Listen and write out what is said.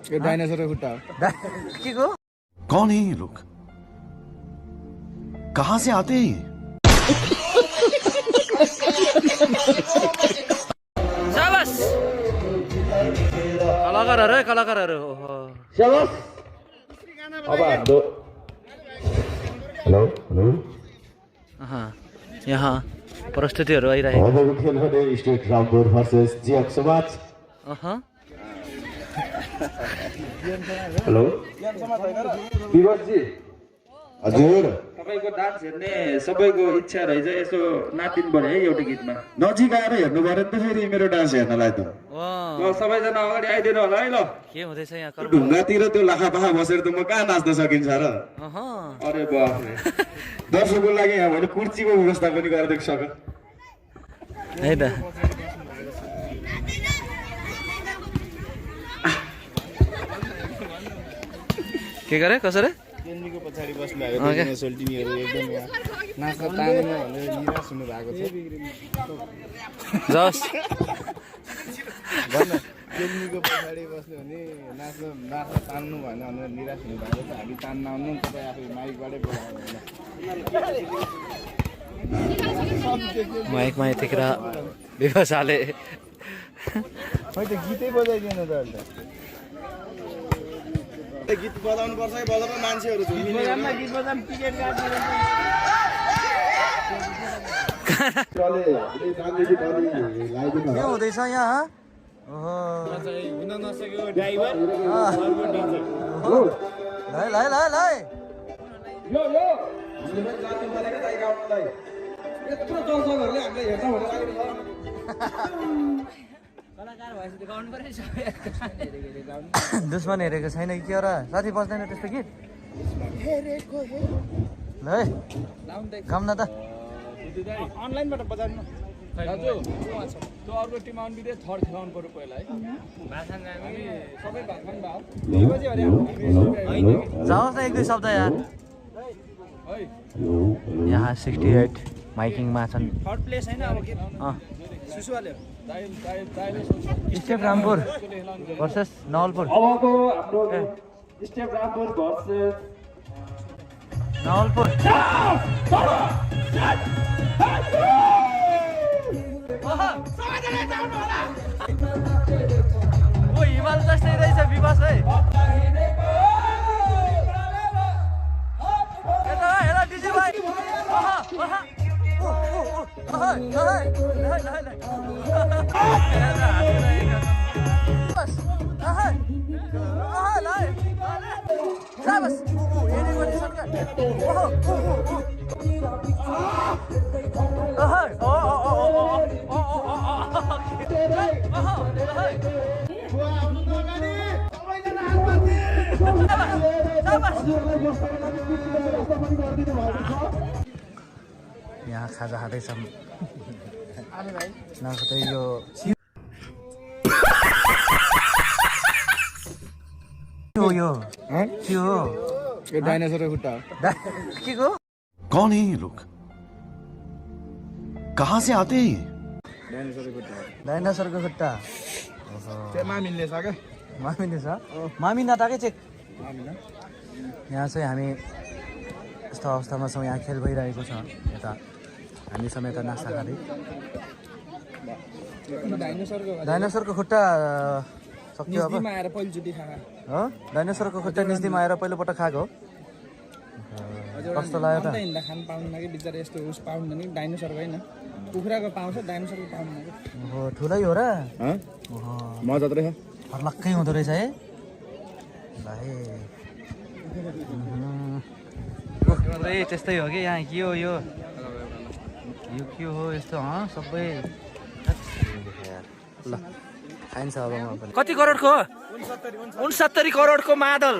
ये डायनासोर का खुट्टा हो कौन है ये लोग कहां से आते हैं शाबाश कलाकारहरु शाबाश अब हाम्रो हेलो यहाँ प्रस्तुतिहरू आइरहेको अबको खेल भने स्टेट रामपुर भर्सेस जिएफ समाज हेलो विवाद जी हजुर तपाईको डान्स हेर्ने सबैको इच्छा रहेछ यसो नातिन बढे है एउटा गीतमा नजिक आएर हेर्नु पर्यो नि त फेरि मेरो डान्स हेर्नलाई त ल सबैजना अगाडि आइदिनु होला है ल के हुँदैछ यहाँ ढुङ्गातिर त्यो लाखा पाखा बसेर त म कहाँ नाच्न सकिन्छ र अरे बाफ दर्शकको लागि यहाँ भने कुर्सीको व्यवस्था पनि गरिदिएको सक है त के गरे कसरी केन्द्रीको पछाडि बस्नु भएको सोल्टिनीहरू एकदम नाच्न तान्नु भनेर निराश हुनु भएको छ जस भन्न केन्द्रीको पछाडि बस्नु भने नाच्न तान्नु भएन भनेर निराश हुनु भएको छ हामी तान्न आउनु तपाईँ आफै माइकबाटै बोलाउनु माइकमा यतिखेर विभासाले खै त गीतै बजाइदिएन त अहिले गीत बजाउनु पर्छ कि बजाउनु मान्छेहरू गीत बजाउनु टिकट के हुँदैछ यहाँ हुन नसकेको ड्राइभर दुश्मन हेरेको छैन कि के र साथी बस्दैन त्यस्तो गीत ल है गाउँ न त अनलाइनबाट बजाउनु दाजु त्यो अर्को टिम आउनु बित्तिकै थर्ड खेलाउनु पर्यो पहिला है सबै भाषण भयो जाओस् न एक दुई शब्द यार यहाँ 68 माइकिङमा छन् थर्ड प्लेस हैन अब के सुसुवाले स्टेप रामपुर भर्सेस नवलपुर अबको हाम्रो स्टेप रामपुर भर्सेस नवलपुर ओ हिमाल जस्तै रहेछ विवास है हेर डिजे भाइ यहाँ खाजा खाँदैछौँ नखतै यो यो डायनासोर का खुट्टा के को कौन है ये लोग कहां से आते हैं डाइनासोरको खुट्टा मामिनले छ क्या मामिले छ मामी नताकै चेक यहाँ चाहिँ हामी यस्तो अवस्थामा छौँ यहाँ खेल भइरहेको छ यता हामी समेत नास्ता खाँदै डाइनासोरको खुट्टा सक्यो अब आएर पहिलोचोटि खाएको हो डाइनासोरको खुट्टा निस्तीमा आएर पहिलोपटक खाएको कस्तो लाग्यो त हिँड्दा खानु पाउनु कि बिचरा यस्तो उस पाउनु नि डाइनोसरको होइन कुखुराको पाउँछ डाइनोसरको पाउनु हो ठुलै हो र मजा त हर्लक्कै हुँदो रहेछ है भाइ त्यस्तै हो कि यहाँ के हो यो के हो यस्तो सबै ल खाइन्छ अब कति करोडको 69 करोडको मादल